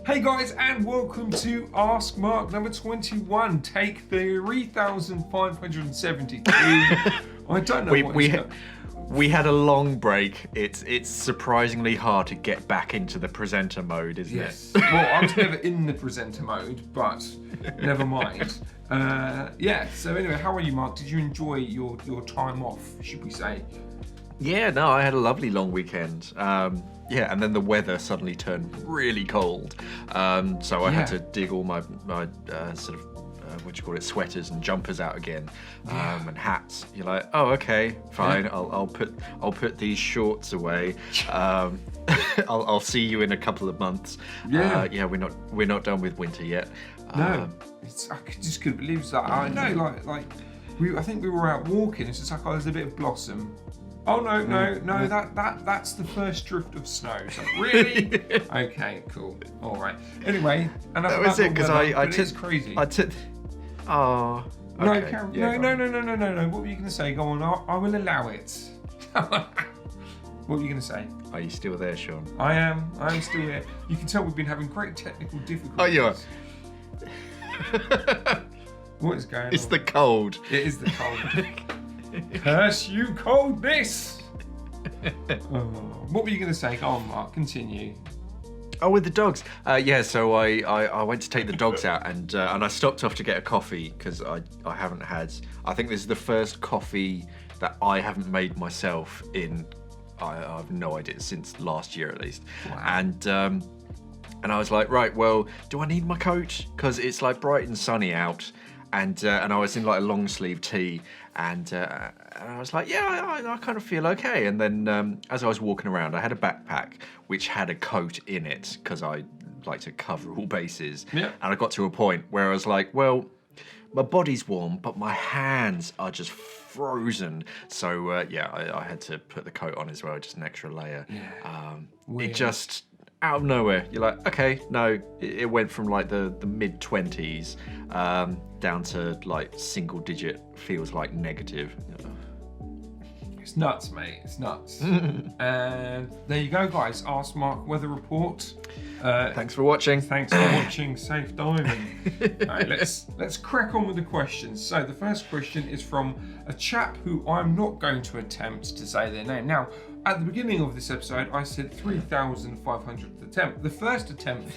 Hey guys, and welcome to AskMark number 21, take 3,572. I don't know we had a long break. It's surprisingly hard to get back into the presenter mode, isn't it? Well, I was never in the presenter mode, but never mind. Yeah, so anyway, how are you, Mark? Did you enjoy your time off, should we say? Yeah, no, I had a lovely long weekend. Yeah, and then the weather suddenly turned really cold. So I had to dig all my sort of, sweaters and jumpers out again, and hats. You're like, oh, okay, fine. Yeah. I'll put these shorts away. I'll see you in a couple of months. Yeah, we're not done with winter yet. No, I just couldn't believe it. Like, I know, I think we were out walking. It's just like, oh, there's a bit of blossom. Oh no! That's the first drift of snow. So really? Okay, cool. All right. Anyway, and that was it because I took. It's crazy. Oh. Okay. No. What were you going to say? Go on. I will allow it. What were you going to say? Are you still there, Sean? I am still here. You can tell we've been having great technical difficulties. Oh, you are. What is going on? It's the cold. It is the cold. Curse you, coldness! What were you going to say? Go on, Mark. Continue. Oh, with the dogs. So I went to take the dogs out and I stopped off to get a coffee because I haven't had. I think this is the first coffee that I haven't made myself in. I have no idea, since last year at least. Wow. And I was like, right, well, do I need my coat? Because it's like bright and sunny out. And I was in like a long sleeve tee, and I was like, yeah, I kind of feel okay. And then as I was walking around, I had a backpack which had a coat in it because I like to cover all bases. Yeah. And I got to a point where I was like, well, my body's warm, but my hands are just frozen. So I had to put the coat on as well, just an extra layer. Yeah. It just out of nowhere, you're like, okay, no, it went from like the mid-20s down to like single digit, feels like negative. It's nuts, mate, it's nuts. And there you go, guys, AskMark weather report. Thanks for watching. Thanks for watching, safe diving. Right, let's crack on with the questions. So the first question is from a chap who I'm not going to attempt to say their name. Now, at the beginning of this episode, I said 3,500th attempt. The first attempt,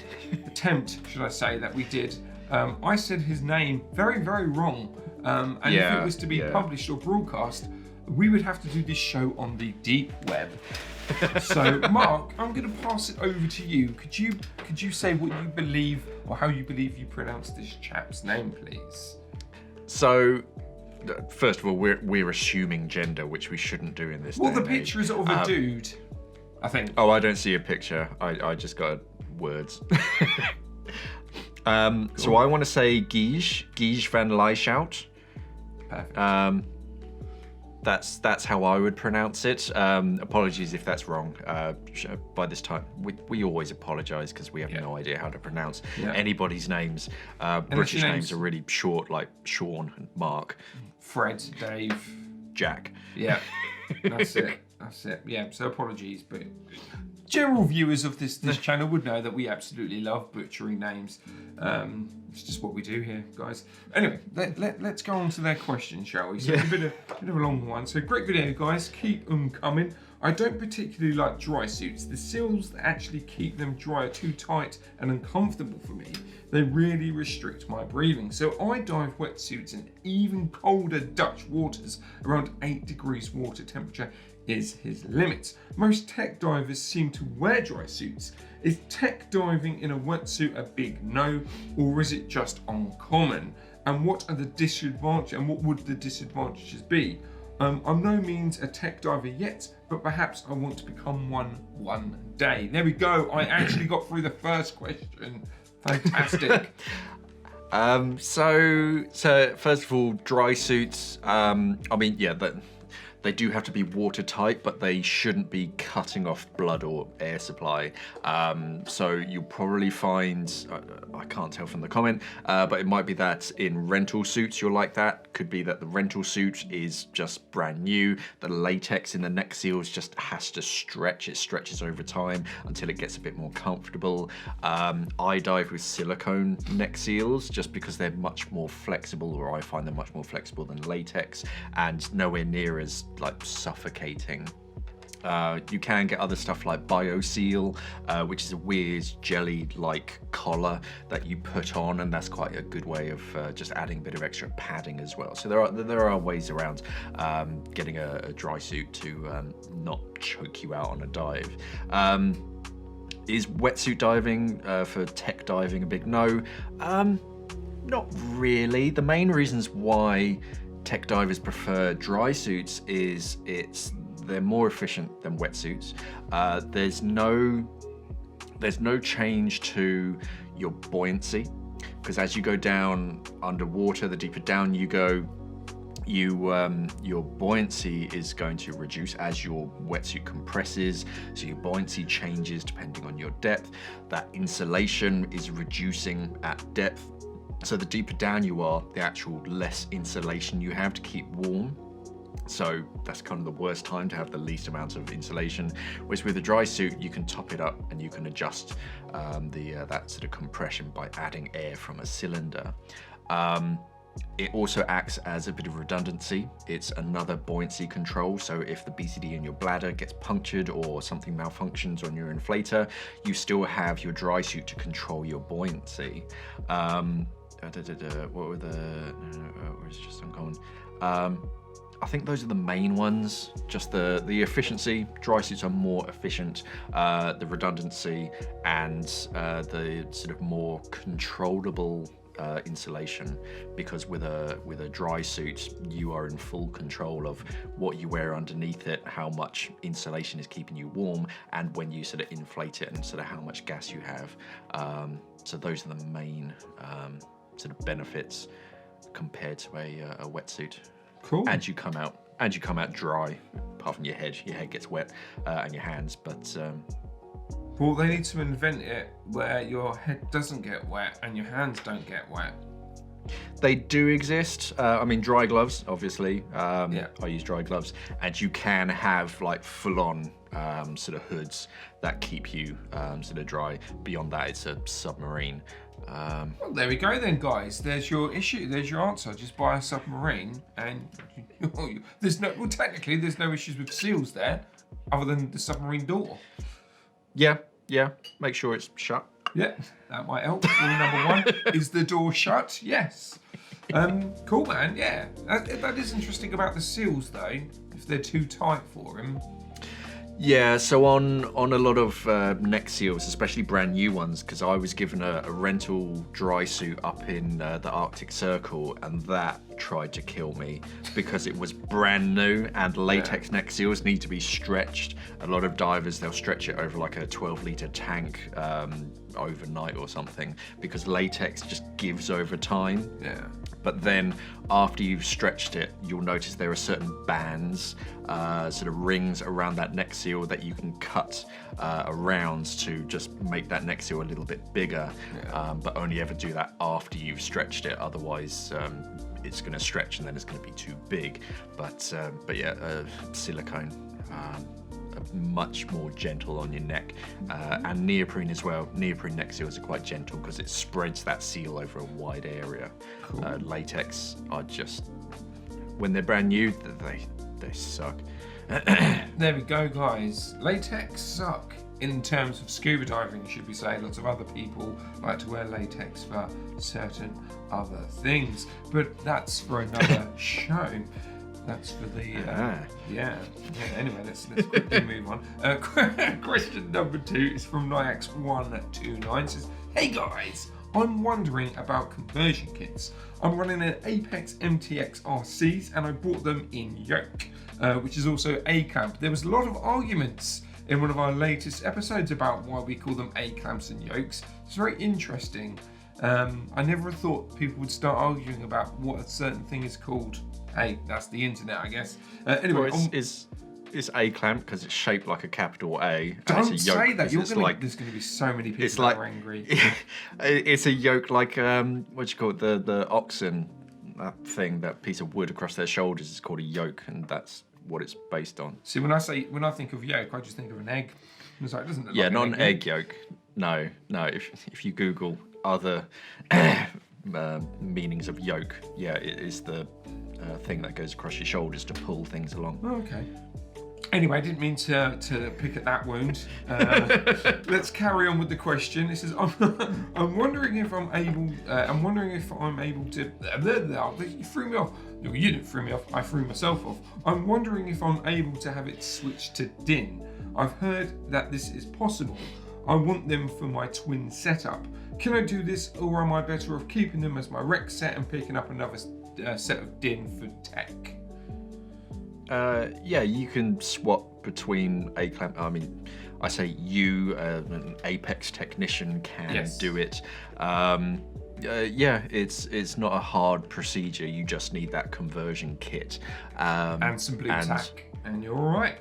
should I say, that we did, I said his name very, very wrong. And if it was to be published or broadcast, we would have to do this show on the deep web. So, Mark, I'm going to pass it over to you. Could you say what you believe, or how you believe you pronounce this chap's name, please? So, first of all, we're assuming gender, which we shouldn't do in this. Well, the picture is of a dude, I think. Oh, I don't see a picture. I just got words. Cool. So I want to say Guige van Leishout. Perfect. That's how I would pronounce it. Apologies if that's wrong. By this time, we always apologise because we have no idea how to pronounce anybody's names. British names are really short, like Sean and Mark. Fred, Dave. Jack. Yeah, that's it. Yeah, so apologies, but general viewers of this channel would know that we absolutely love butchering names. It's just what we do here, guys. Anyway, let's go on to their question, shall we? So it's a bit of a long one. So great video, guys. Keep them coming. I don't particularly like dry suits. The seals that actually keep them dry are too tight and uncomfortable for me. They really restrict my breathing. So I dive wetsuits in even colder Dutch waters. Around 8 degrees water temperature is his limit. Most tech divers seem to wear dry suits. Is tech diving in a wetsuit a big no, or is it just uncommon? And what are the disadvantages, and what would the disadvantages be? I'm no means a tech diver yet, but perhaps I want to become one day. There we go. I actually got through the first question. Fantastic. So first of all, dry suits. They do have to be watertight, but they shouldn't be cutting off blood or air supply. So you'll probably find, I can't tell from the comment, but it might be that in rental suits you're like that. Could be that the rental suit is just brand new. The latex in the neck seals just has to stretch. It stretches over time until it gets a bit more comfortable. I dive with silicone neck seals just because they're much more flexible, or I find them much more flexible than latex, and nowhere near as like suffocating. You can get other stuff like BioSeal, which is a weird jelly-like collar that you put on, and that's quite a good way of just adding a bit of extra padding as well. So there are ways around getting a dry suit to not choke you out on a dive. Is wetsuit diving for tech diving a big no? Not really. The main reasons why tech divers prefer dry suits is they're more efficient than wetsuits. There's no change to your buoyancy, because as you go down underwater, the deeper down you go, your buoyancy is going to reduce as your wetsuit compresses, so your buoyancy changes depending on your depth. That insulation is reducing at depth, so the deeper down you are, the actual less insulation you have to keep warm. So that's kind of the worst time to have the least amount of insulation. Whereas with a dry suit, you can top it up and you can adjust that sort of compression by adding air from a cylinder. It also acts as a bit of redundancy. It's another buoyancy control. So if the BCD in your bladder gets punctured or something malfunctions on your inflator, you still have your dry suit to control your buoyancy. What were the? Or is it just uncommon? I think those are the main ones. Just the efficiency. Dry suits are more efficient. The redundancy and the sort of more controllable insulation, because with a dry suit you are in full control of what you wear underneath it, how much insulation is keeping you warm, and when you sort of inflate it and sort of how much gas you have. So those are the main sort of benefits compared to a wetsuit. Cool. And you come out dry, apart from your head. Your head gets wet and your hands, but well, they need to invent it where your head doesn't get wet and your hands don't get wet. They do exist. I mean, dry gloves, obviously. Yeah. I use dry gloves, and you can have like full-on sort of hoods that keep you sort of dry. Beyond that, it's a submarine. Well, there we go then, guys. There's your issue. There's your answer. Just buy a submarine, and technically there's no issues with seals there, other than the submarine door. Yeah. Make sure it's shut. Yeah, that might help. Rule number one, is the door shut? Yes. Cool, man. Yeah, that is interesting about the seals, though. If they're too tight for him. Yeah, so on a lot of neck seals, especially brand new ones, because I was given a rental dry suit up in the Arctic Circle, and that tried to kill me because it was brand new, and latex neck seals need to be stretched. A lot of divers, they'll stretch it over like a 12-litre tank overnight or something, because latex just gives over time. Yeah. But then after you've stretched it, you'll notice there are certain bands, sort of rings around that neck seal that you can cut around to just make that neck seal a little bit bigger, but only ever do that after you've stretched it. Otherwise, it's going to stretch and then it's going to be too big. But yeah, silicone. Much more gentle on your neck, and neoprene as well. Neoprene neck seals are quite gentle because it spreads that seal over a wide area. Cool. Latex are just, when they're brand new, they suck. There we go, guys. Latex suck in terms of scuba diving, should we say. Lots of other people like to wear latex for certain other things, but that's for another show. That's for the Anyway, let's quickly move on. Question number 2 is from Nyax129. It says, "Hey guys, I'm wondering about conversion kits. I'm running an Apex MTX RCs and I bought them in yoke, which is also A clamp. There was a lot of arguments in one of our latest episodes about why we call them A clamps and yokes. It's very interesting. I never thought people would start arguing about what a certain thing is called. Hey, that's the internet, I guess. Anyway, Well, it's A clamp because it's shaped like a capital A. don't It's a yoke say that. There's going to be so many people that are angry. It's a yoke like what do you call it? The oxen, that thing, that piece of wood across their shoulders is called a yoke, and that's what it's based on. See, when I think of yoke, I just think of an egg. It's like, it doesn't look like Not an an egg yolk. No. If you Google other meanings of yoke, it is the thing that goes across your shoulders to pull things along. Oh, okay. Anyway, I didn't mean to pick at that wound. Let's carry on with the question. It says, I'm wondering if I'm able. To. You threw me off. No, you didn't throw me off. I threw myself off. I'm wondering if I'm able to have it switched to DIN. I've heard that this is possible. I want them for my twin setup. Can I do this, or am I better off keeping them as my rec set and picking up another set of DIN for tech? You can swap between A clamp. I mean, I say you, an Apex technician, can do it. It's not a hard procedure. You just need that conversion kit And some blue tack, and you're all right.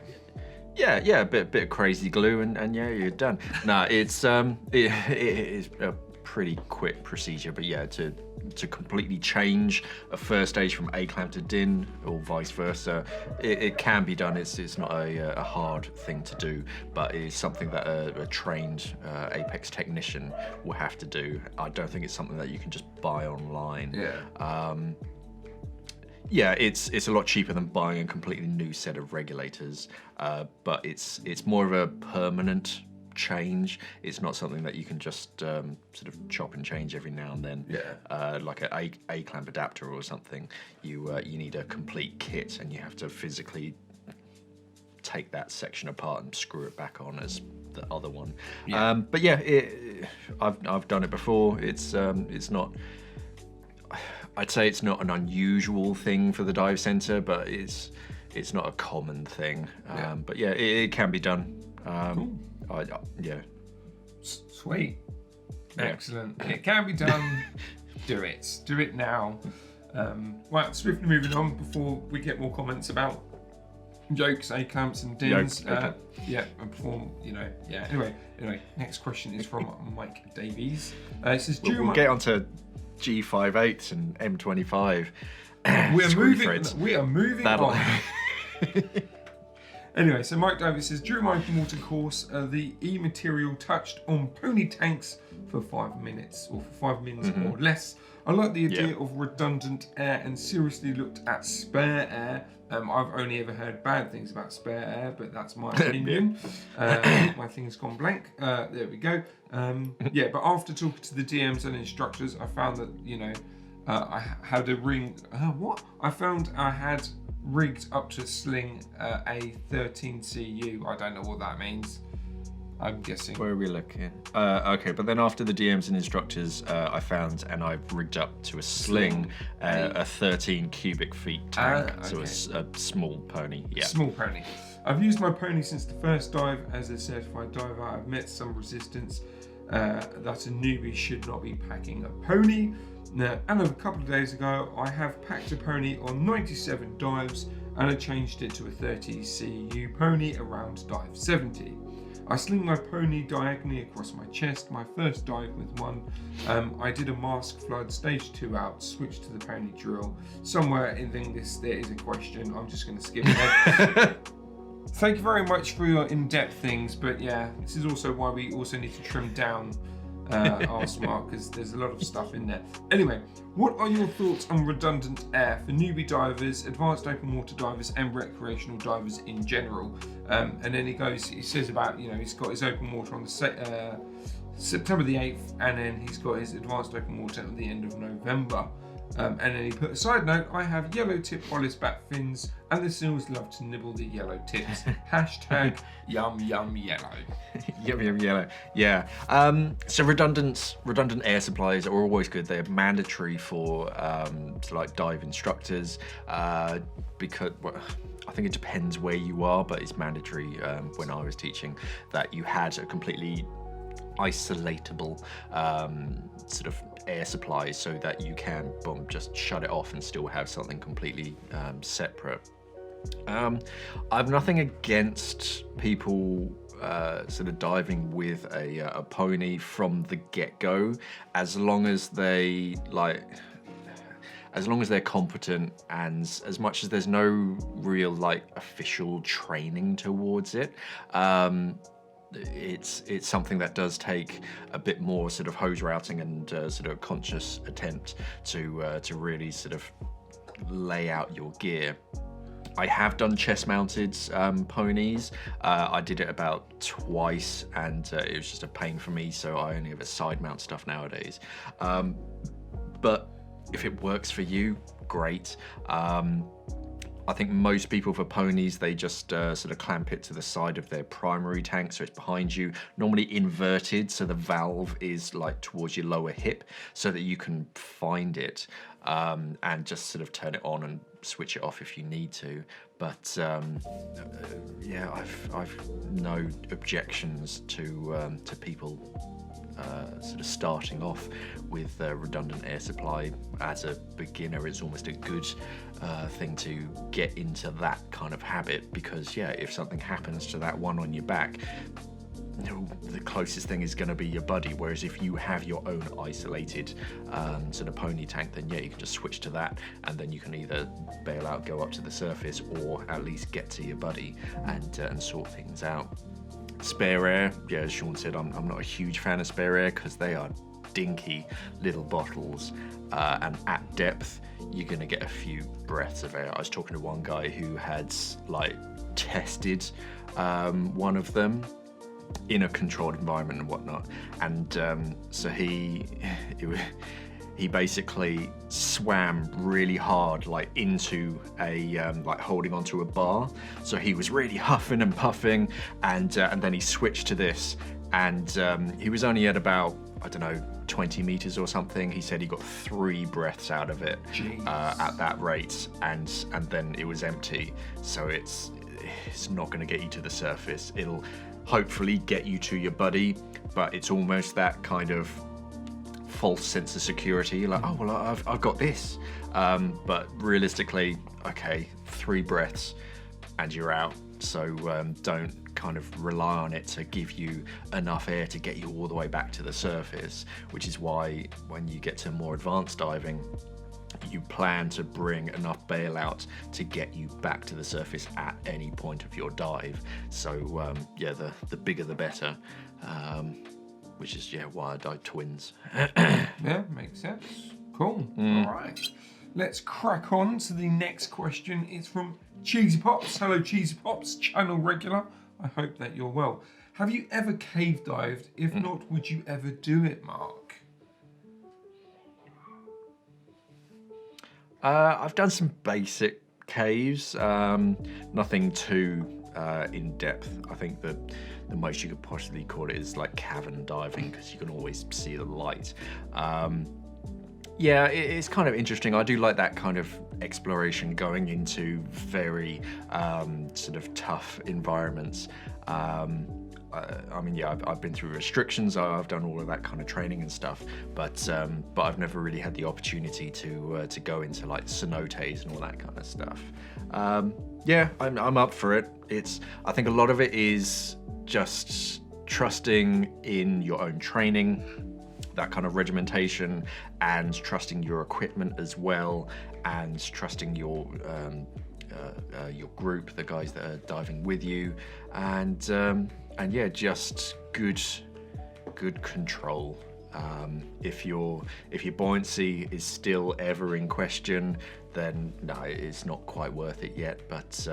Yeah, a bit of crazy glue, and you're done. No, it is a pretty quick procedure, but to completely change a first stage from A clamp to DIN or vice versa, it can be done. It's not a hard thing to do, but it is something that a trained Apex technician will have to do. I don't think it's something that you can just buy online. It's a lot cheaper than buying a completely new set of regulators, but it's more of a permanent change. It's not something that you can just sort of chop and change every now and then. Like an A clamp adapter or something. You need a complete kit, and you have to physically take that section apart and screw it back on as the other one. I've done it before. It's not. I'd say it's not an unusual thing for the dive centre, but it's not a common thing. But it can be done. Cool. Sweet. Yeah. Excellent. It can be done. Do it. Do it now. Right, swiftly moving on before we get more comments about yokes, A clamps, and DINs. And before Anyway, next question is from Mike Davies. It says, we'll get onto G58s and M25. We are moving on. Anyway, so Mike Davis says, during my open water course, the E-material touched on pony tanks for 5 minutes, or for 5 minutes or less. I like the idea of redundant air and seriously looked at spare air. I've only ever heard bad things about spare air, but that's my opinion. My thing's gone blank. There we go. But after talking to the DMs and instructors, I found that, I had a ring. I found I had rigged up to sling a 13 CU. I don't know what that means. I'm guessing. Where are we looking? Okay, but then after the DMs and instructors, I found and I've rigged up to a sling a 13 cubic feet tank, so a small pony. Yeah. Small pony. I've used my pony since the first dive as a certified diver. I've met some resistance that a newbie should not be packing a pony. Now, and a couple of days ago, I have packed a pony on 97 dives and I changed it to a 30 CU pony around dive 70. I sling my pony diagonally across my chest. My first dive with one, I did a mask flood, stage 2 out, switched to the pony drill. Somewhere in this there is a question. I'm just going to skip ahead. Thank you very much for your in-depth things, but this is also why we also need to trim down AskMark, because there's a lot of stuff in there. Anyway, what are your thoughts on redundant air for newbie divers, advanced open water divers, and recreational divers in general? And then he says about, he's got his open water on the September the 8th, and then he's got his advanced open water at the end of November. And then he put a side note, I have yellow tip Hollis back fins, and the seals love to nibble the yellow tips. Hashtag yum yum yellow. Yum yum yellow. Yeah. So redundant air supplies are always good. They're mandatory for dive instructors because I think it depends where you are, but it's mandatory when I was teaching that you had a completely isolatable sort of air supply, so that you can just shut it off and still have something completely separate. I've nothing against people sort of diving with a pony from the get-go, as long as they're competent, and as much as there's no real like official training towards it. It's something that does take a bit more sort of hose routing and sort of conscious attempt to really sort of lay out your gear. I have done chest-mounted ponies. I did it about twice, and it was just a pain for me, so I only have a side mount stuff nowadays. But if it works for you, great. I think most people for ponies, they just sort of clamp it to the side of their primary tank, so it's behind you, normally inverted, so the valve is like towards your lower hip, so that you can find it and just sort of turn it on and switch it off if you need to. But yeah, I've no objections to people sort of starting off with redundant air supply. As a beginner, it's almost a good thing to get into that kind of habit, because yeah, if something happens to that one on your back, the closest thing is going to be your buddy. Whereas if you have your own isolated sort of pony tank, then yeah, you can just switch to that, and then you can either bail out, go up to the surface, or at least get to your buddy and sort things out. Spare air, yeah, as Sean said, I'm not a huge fan of spare air, because they are dinky little bottles, and at depth you're gonna get a few breaths of air. I was talking to one guy who had like tested one of them in a controlled environment and whatnot, and so he basically swam really hard, like into a like holding onto a bar. So he was really huffing and puffing, and then he switched to this, and he was only at about, I don't know, 20 meters or something. He said he got 3 breaths out of it at that rate, and then it was empty. So it's not going to get you to the surface. It'll hopefully get you to your buddy, but it's almost that kind of false sense of security, like, oh well, I've got this, but realistically, okay, 3 breaths and you're out. So don't kind of rely on it to give you enough air to get you all the way back to the surface, which is why when you get to more advanced diving, you plan to bring enough bailout to get you back to the surface at any point of your dive. So yeah, the bigger the better, which is why I dive twins. Yeah, makes sense. Cool. All right, let's crack on to the next question. It's from Cheesy Pops. Hello, Cheesy Pops, channel regular. I hope that you're well. Have you ever cave dived? If not, would you ever do it, Mark? I've done some basic caves, nothing too in depth. I think the most you could possibly call it is like cavern diving, because you can always see the light. Yeah, it's kind of interesting. I do like that kind of exploration, going into very sort of tough environments. I mean, yeah, I've been through restrictions. I've done all of that kind of training and stuff, but I've never really had the opportunity to go into like cenotes and all that kind of stuff. Yeah, I'm up for it. I think a lot of it is just trusting in your own training, that kind of regimentation, and trusting your equipment as well, and trusting your group, the guys that are diving with you, and yeah, just good control. If your buoyancy is still ever in question, then no, it's not quite worth it yet. But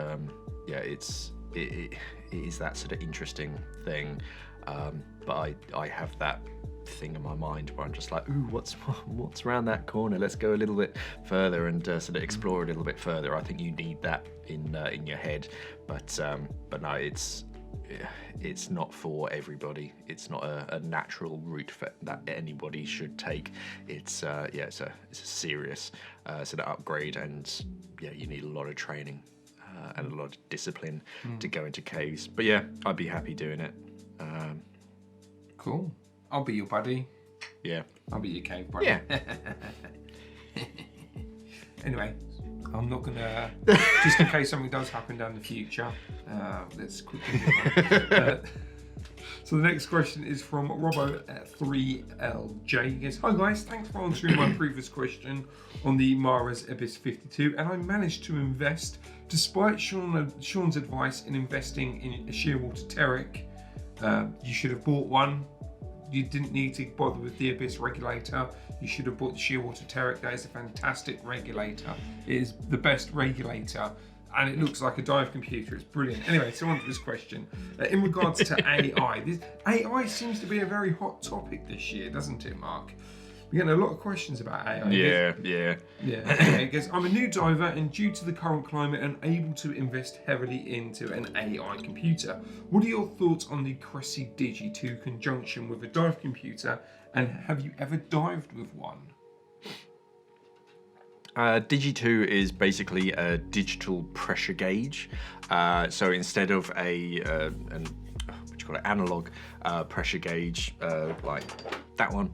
yeah, it is that sort of interesting thing. But I have that thing in my mind where I'm just like, ooh, what's around that corner? Let's go a little bit further and sort of explore a little bit further. I think you need that in your head, but no, it's not for everybody. It's not a natural route that anybody should take. It's a serious sort of upgrade, and yeah, you need a lot of training and a lot of discipline to go into caves. But yeah, I'd be happy doing it. Cool. I'll be your buddy. Yeah. I'll be your cave buddy. Yeah. Anyway, I'm not gonna, just in case something does happen down the future, let's quickly move on. So the next question is from Robbo at 3LJ. He goes, hi guys, thanks for answering my previous question on the Mara's Abyss 52, and I managed to invest, despite Sean's advice in investing in a shearwater Terric. You should have bought one. You didn't need to bother with the Abyss regulator. You should have bought the shearwater Terric. That is a fantastic regulator. It is the best regulator, and it looks like a dive computer. It's brilliant. Anyway, so on to this question. In regards to AI, AI seems to be a very hot topic this year, doesn't it, Mark? We're getting a lot of questions about AI. Yeah. Anyway, because I'm a new diver, and due to the current climate, I'm able to invest heavily into an AI computer. What are your thoughts on the Cressi Digi2 conjunction with a dive computer, and have you ever dived with one? Digi2 is basically a digital pressure gauge. So instead of analog pressure gauge like that one,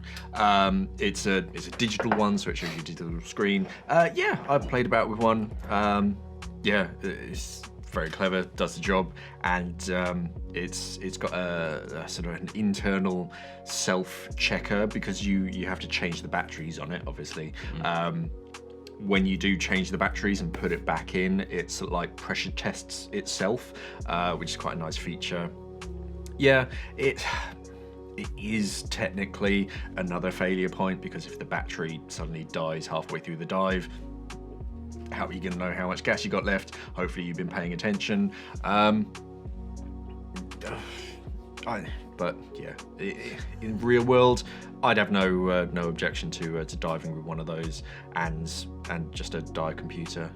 it's a digital one, so it shows you a digital screen. Yeah, I've played about with one. Yeah, it's very clever, does the job, and it's got a sort of an internal self-checker, because you have to change the batteries on it, obviously. When you do change the batteries and put it back in, it's like pressure tests itself, which is quite a nice feature. Yeah, it is technically another failure point, because if the battery suddenly dies halfway through the dive, how are you going to know how much gas you got left? Hopefully you've been paying attention. But yeah, in real world, I'd have no objection to diving with one of those, and just a dive computer.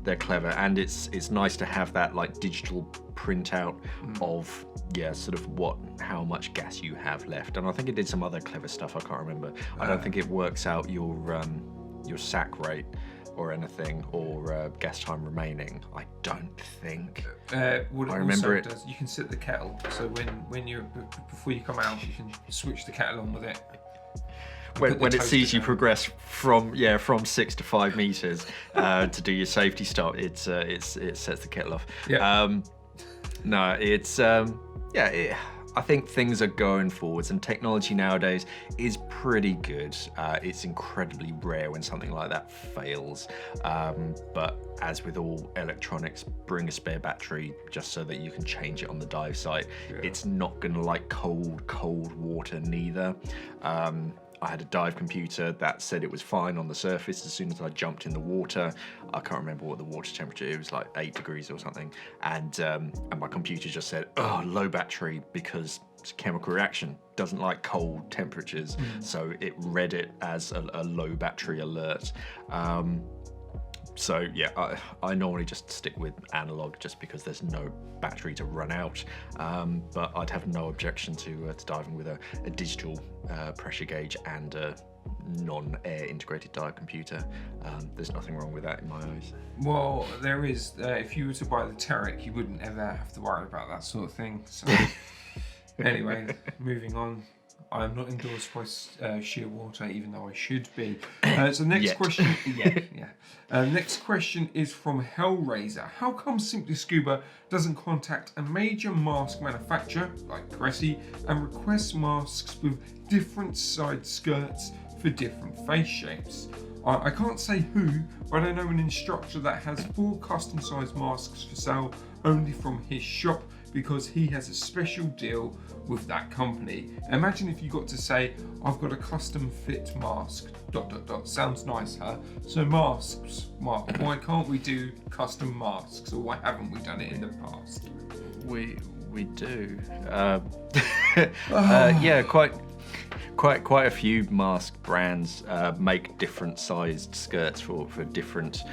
They're clever, and it's nice to have that like digital printout of sort of how much gas you have left. And I think it did some other clever stuff. I can't remember. I don't think it works out your sack rate or anything, or gas time remaining. I don't think. What it also does, you can set the kettle, so when you before you come out, you can switch the kettle on with it. When it sees you progress from 6 to 5 meters to do your safety stop, it sets the kettle off. Yeah. No, it's I think things are going forwards, and technology nowadays is pretty good. It's incredibly rare when something like that fails. But as with all electronics, bring a spare battery just so that you can change it on the dive site. Yeah. It's not going to like cold water neither. I had a dive computer that said it was fine on the surface. As soon as I jumped in the water, I can't remember what the water temperature, it was like 8 degrees or something. And my computer just said, oh, low battery, because it's a chemical reaction, doesn't like cold temperatures. So it read it as a low battery alert. So yeah, I normally just stick with analog just because there's no battery to run out. But I'd have no objection to diving with a digital pressure gauge and a non-air integrated dive computer. There's nothing wrong with that in my eyes. Well, there is. If you were to buy the Terric, you wouldn't ever have to worry about that sort of thing. So anyway, moving on. I am not endorsed by Shearwater, even though I should be. So next question, next question is from Hellraiser. How come SimplyScuba doesn't contact a major mask manufacturer like Cressi and request masks with different side skirts for different face shapes? I can't say who, but I know an instructor that has 4 custom-sized masks for sale only from his shop, because he has a special deal with that company. Imagine if you got to say, I've got a custom fit mask, ... Sounds nice, huh? So masks, Mark, why can't we do custom masks, or why haven't we done it in the past? We do. Yeah, quite a few mask brands make different sized skirts for different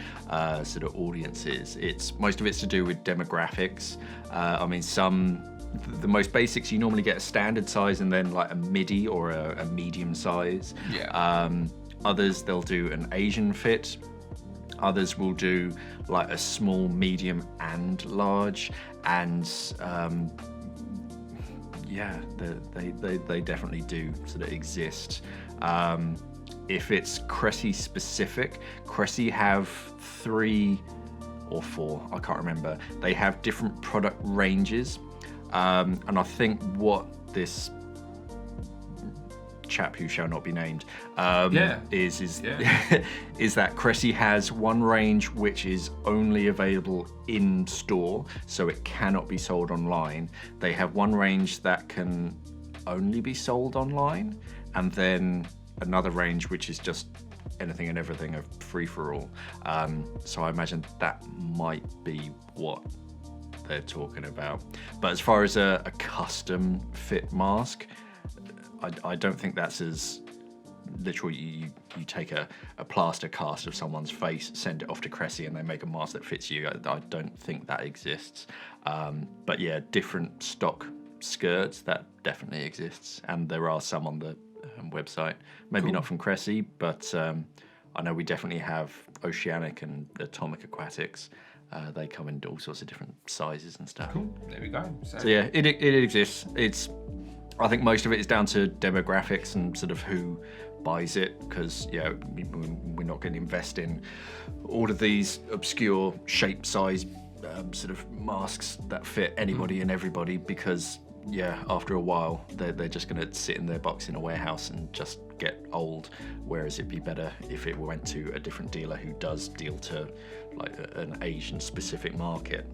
sort of audiences. Most of it's to do with demographics. I mean, the most basics, you normally get a standard size and then like a midi or a medium size. Yeah. Others, they'll do an Asian fit. Others will do like a small, medium and large. And Yeah, they definitely do sort of exist. If it's Cressi specific, Cressi have 3 or 4, I can't remember. They have different product ranges, and I think what this chap who shall not be named is is that Cressi has one range which is only available in store, so it cannot be sold online. They have one range that can only be sold online, and then another range which is just anything and everything, a free-for-all. So I imagine that might be what they're talking about. But as far as a custom fit mask, I don't think that's as literal. You take a plaster cast of someone's face, send it off to Cressi, and they make a mask that fits you. I don't think that exists. But yeah, different stock skirts, that definitely exists, and there are some on the website. Maybe not from Cressi, but I know we definitely have Oceanic and Atomic Aquatics. They come in all sorts of different sizes and stuff. Cool. There we go. So yeah, it exists. I think most of it is down to demographics and sort of who buys it, because we're not going to invest in all of these obscure shape, size, sort of masks that fit anybody and everybody, because after a while they're just going to sit in their box in a warehouse and just get old. Whereas it'd be better if it went to a different dealer who does deal to like an Asian specific market.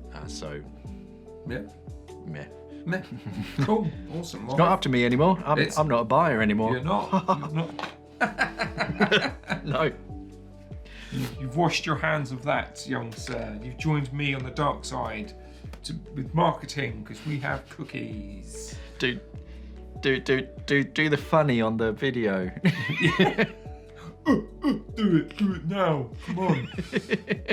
Meh. Cool, awesome. It's not up to me anymore. I'm not a buyer anymore. You're not. No. You've washed your hands of that, young sir. You've joined me on the dark side with marketing, because we have cookies. Do the funny on the video. Do it now. Come on.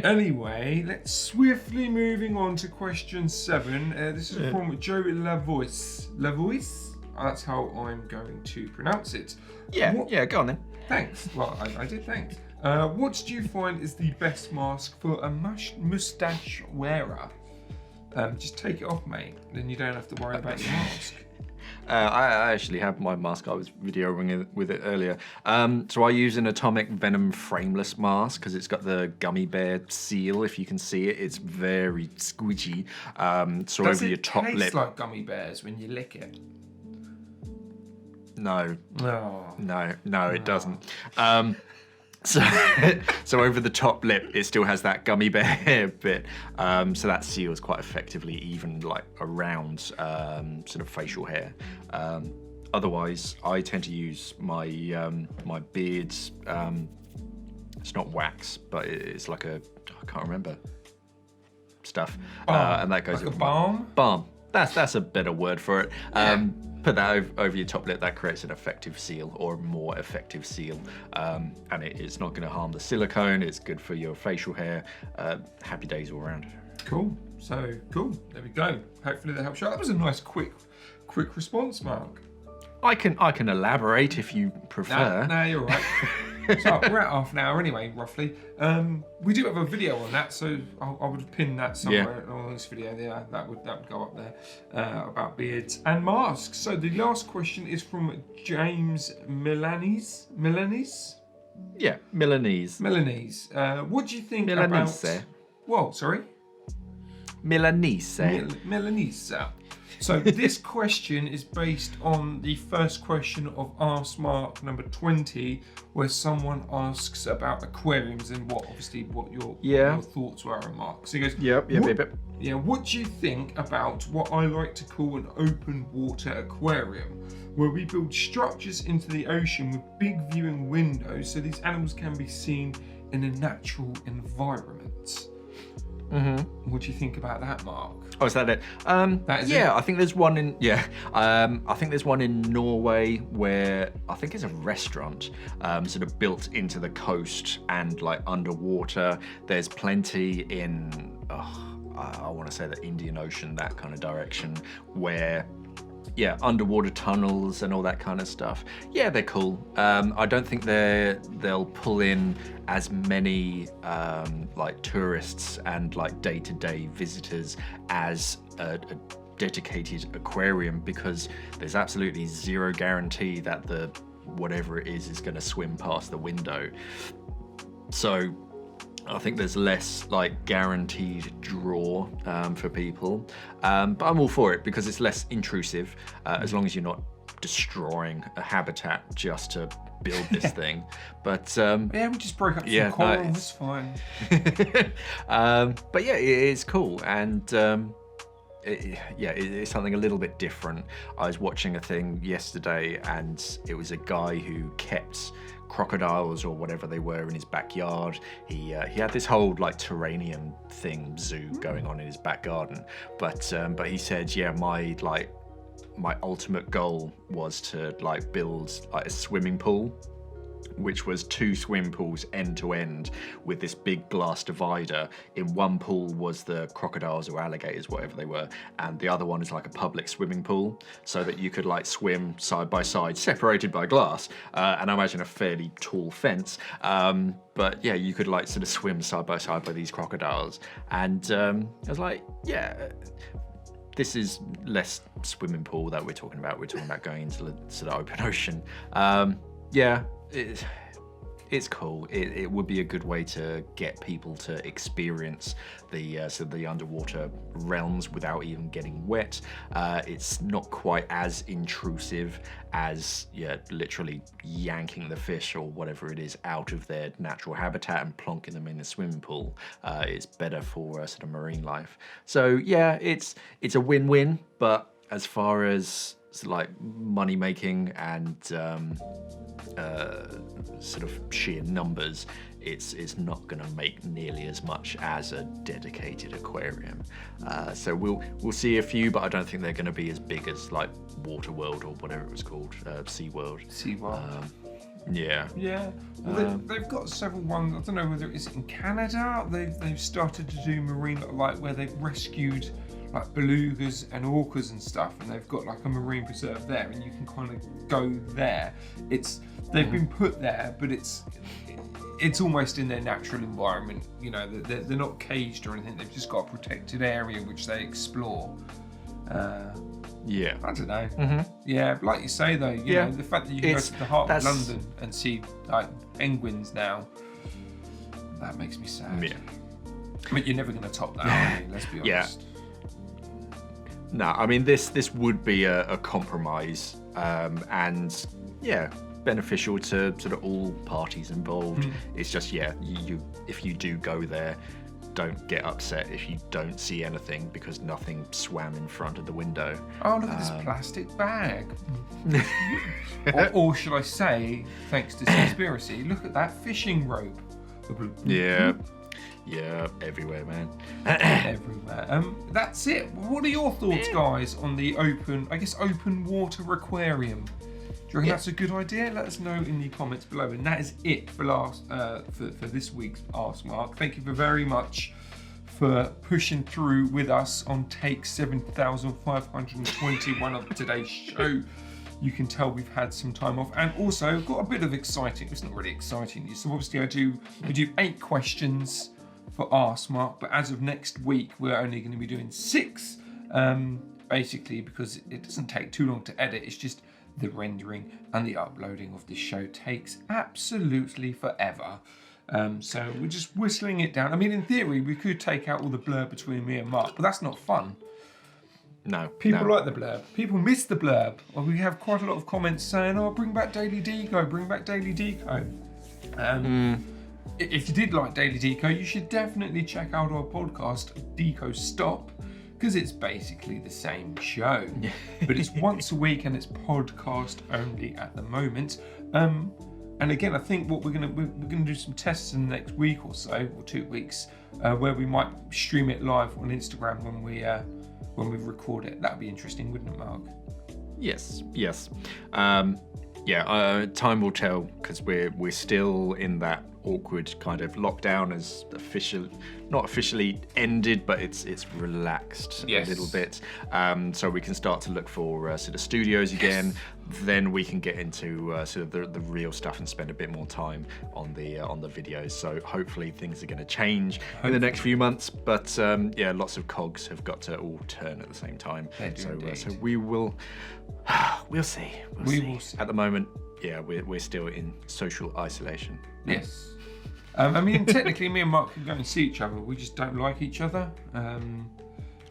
Anyway, let's swiftly moving on to question 7. This is from Joe Lavois. Lavois? That's how I'm going to pronounce it. Go on then. Thanks. Well, I did, thanks. What do you find is the best mask for a moustache wearer? Just take it off, mate. Then you don't have to worry about your mask. I actually have my mask. I was videoing with it earlier. So I use an Atomic Venom frameless mask because it's got the gummy bear seal. If you can see it, it's very squidgy. So Does over your top lip. Does it taste like gummy bears when you lick it? No. Oh. No, it doesn't. So over the top lip, it still has that gummy bear bit. So that seals quite effectively, even like around sort of facial hair. Otherwise, I tend to use my my beard's. It's not wax, but it's like I can't remember stuff, and that goes like a balm. Balm. That's a better word for it. Put that over your top lip. That creates an effective seal, or a more effective seal, and it's not going to harm the silicone. It's good for your facial hair. Happy days all around. Cool. So cool. There we go. Hopefully that helps you out. That was a nice, quick response, Mark. I can elaborate if you prefer. No, you're right. So we're at half an hour anyway, roughly. We do have a video on that, so I would pin that somewhere on this video. Yeah, that would go up there about beards and masks. So the last question is from James Milanese. Yeah, Milanese. What do you think Milanese. about? Whoa, sorry. Milanese. Milanese. So this question is based on the first question of AskMark number 20, where someone asks about aquariums and what your thoughts were on Mark. So he goes, what do you think about what I like to call an open water aquarium, where we build structures into the ocean with big viewing windows so these animals can be seen in a natural environment? What do you think about that, Mark? Oh, is that it? That is it? I think there's one in I think there's one in Norway where I think it's a restaurant sort of built into the coast and like underwater. There's plenty in I want to say the Indian Ocean, that kind of direction, where underwater tunnels and all that kind of stuff. Yeah, they're cool. I don't think they'll pull in as many like tourists and like day-to-day visitors as a dedicated aquarium, because there's absolutely zero guarantee that the whatever it is going to swim past the window. So I think there's less like guaranteed draw for people, but I'm all for it because it's less intrusive, as long as you're not destroying a habitat just to build this thing. But yeah, we just broke up some coral. It's fine. But yeah, it's cool, and it's something a little bit different. I was watching a thing yesterday, and it was a guy who kept crocodiles or whatever they were in his backyard. He had this whole like terrarium thing, zoo going on in his back garden. But he said, yeah, my ultimate goal was to like build like a swimming pool, which was 2 swimming pools end to end with this big glass divider. In one pool was the crocodiles or alligators, whatever they were, and the other one is like a public swimming pool, so that you could like swim side by side, separated by glass, and I imagine a fairly tall fence. But yeah, you could like sort of swim side by side by these crocodiles, and I was like, yeah. This is less swimming pool that we're talking about. We're talking about going into the sort of open ocean. Yeah, it's cool. It would be a good way to get people to experience the sort of the underwater realms without even getting wet. It's not quite as intrusive as literally yanking the fish or whatever it is out of their natural habitat and plonking them in the swimming pool. It's better for sort of marine life. So yeah, it's a win-win. But as far as like money making and sort of sheer numbers, it's not going to make nearly as much as a dedicated aquarium. So we'll see a few, but I don't think they're going to be as big as like Waterworld or whatever it was called, SeaWorld. Yeah. Well, they've got several ones. I don't know whether it's in Canada. They've started to do marine like where they've rescued like belugas and orcas and stuff, and they've got like a marine preserve there, and you can kind of go there. They've been put there, but it's almost in their natural environment. You know, they're not caged or anything. They've just got a protected area which they explore. Yeah. I don't know. Yeah, but like you say though, you know, the fact that you can go to the heart of London and see like penguins now, that makes me sad. Yeah. But you're never going to top that, are you? Let's be honest. No, I mean this would be a compromise, and beneficial to sort of all parties involved. It's just you if you do go there, don't get upset if you don't see anything because nothing swam in front of the window. Oh, look at this plastic bag. or should I say, thanks to Conspiracy, look at that fishing rope. Yeah, everywhere, man. Everywhere. That's it. What are your thoughts, guys, on the open water aquarium? Do you reckon that's a good idea? Let us know in the comments below. And that is it for for this week's AskMark. Thank you very much for pushing through with us on take 7,521 of today's show. You can tell we've had some time off, and also got a bit of exciting. It's not really exciting news. So obviously I do 8 questions for AskMark, but as of next week we're only going to be doing 6, basically because it doesn't take too long to edit. It's just the rendering and the uploading of this show takes absolutely forever. So we're just whistling it down. I mean, in theory we could take out all the blurb between me and Mark, but that's not fun. No. People like the blurb. People miss the blurb. Well, we have quite a lot of comments saying, "Oh, bring back Daily Deco, bring back Daily Deco." If you did like Daily Deco, you should definitely check out our podcast, Deco Stop, because it's basically the same show, but it's once a week and it's podcast only at the moment. And again, I think what we're gonna do some tests in the next week or so, or 2 weeks, where we might stream it live on Instagram when we record it. That'd be interesting, wouldn't it, Mark? Yes. Time will tell, because we're still in that awkward kind of lockdown has not officially ended, but it's relaxed a little bit. So we can start to look for sort of studios again. Then we can get into sort of the real stuff and spend a bit more time on the videos. So hopefully things are going to change in the next few months. But yeah, lots of cogs have got to all turn at the same time. So we will. We'll see. We'll see. At the moment, yeah, we're still in social isolation. Yes. I mean, technically, me and Mark can go and see each other. We just don't like each other.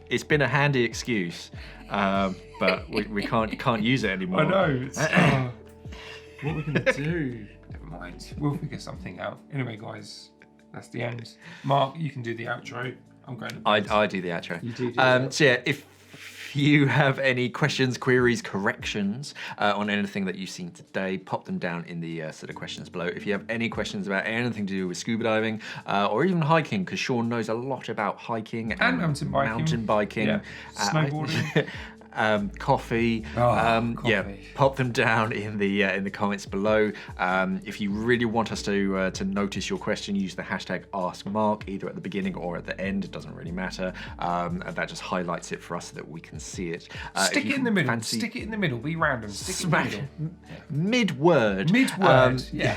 It's been a handy excuse, but we can't use it anymore. I know. It's, what are we gonna do? Never mind. We'll figure something out. Anyway, guys, that's the end. Mark, you can do the outro. I'm going to. I do the outro. You do. So yeah, if you have any questions, queries, corrections on anything that you've seen today, pop them down in the sort of questions below. If you have any questions about anything to do with scuba diving or even hiking, because Sean knows a lot about hiking and mountain biking, yeah. Snowboarding. Coffee. Coffee. Yeah, pop them down in the comments below. If you really want us to notice your question, use the hashtag AskMark either at the beginning or at the end. It doesn't really matter, and that just highlights it for us so that we can see it. Stick it in the middle. Stick it in the middle. Be random. Stick it in the middle. Mid-word. Mid-word. Yeah.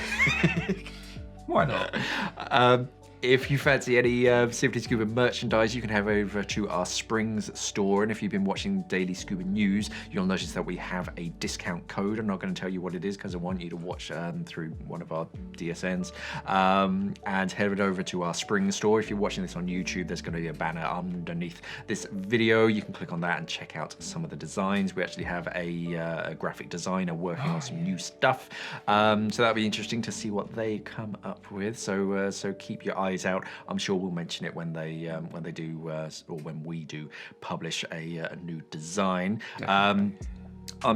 Why not? If you fancy any Simply Scuba merchandise, you can head over to our Springs store. And if you've been watching Daily Scuba News, you'll notice that we have a discount code. I'm not going to tell you what it is because I want you to watch through one of our DSNs. And head over to our Springs store. If you're watching this on YouTube, there's going to be a banner underneath this video. You can click on that and check out some of the designs. We actually have a graphic designer working on some new stuff. So that'll be interesting to see what they come up with. So keep your eyes out. I'm sure we'll mention it when they do or when we do publish a new design. I'm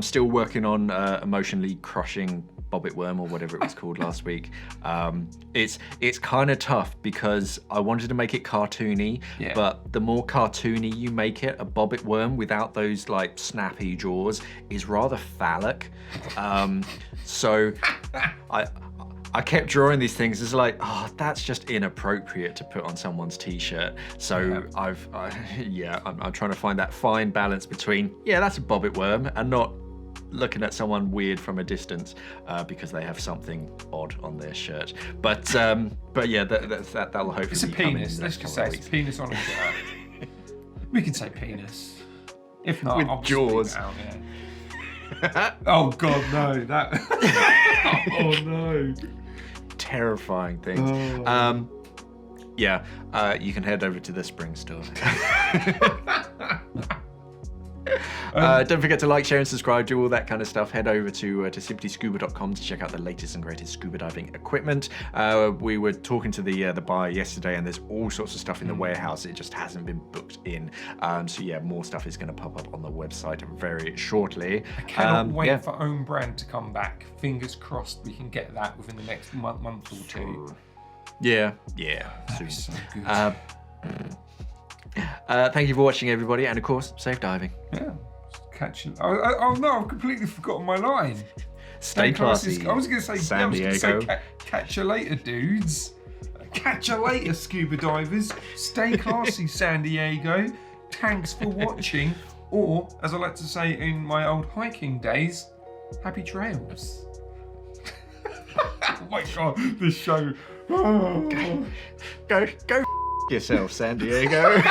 still working on emotionally crushing bobbit worm or whatever it was called last week. It's kind of tough because I wanted to make it cartoony, but the more cartoony you make it, a bobbit worm without those like snappy jaws is rather phallic. So I kept drawing these things. It's like, oh, that's just inappropriate to put on someone's t-shirt. So I'm trying to find that fine balance between, that's a bobbit worm, and not looking at someone weird from a distance because they have something odd on their shirt. But yeah, that'll hopefully. It's a penis. Let's just say it's a penis on a shirt. We can say penis. If not, with I'll jaws. Out, oh God, no! That. Oh no! Terrifying things. You can head over to the Spring store. Don't forget to like, share, and subscribe. Do all that kind of stuff. Head over to simplyscuba.com to check out the latest and greatest scuba diving equipment. We were talking to the buyer yesterday, and there's all sorts of stuff in the warehouse. It just hasn't been booked in. So yeah, more stuff is going to pop up on the website very shortly. I cannot wait for own brand to come back. Fingers crossed we can get that within the next month or two. Yeah. Soon. So good. Thank you for watching, everybody, and of course, safe diving. Yeah, catching. Oh no, I've completely forgotten my line. Stay classy. I was going to say San Diego. Catch you later, dudes. Catch you later, scuba divers. Stay classy, San Diego. Thanks for watching, or as I like to say in my old hiking days, happy trails. Oh my God, this show. Oh. Go yourself, San Diego.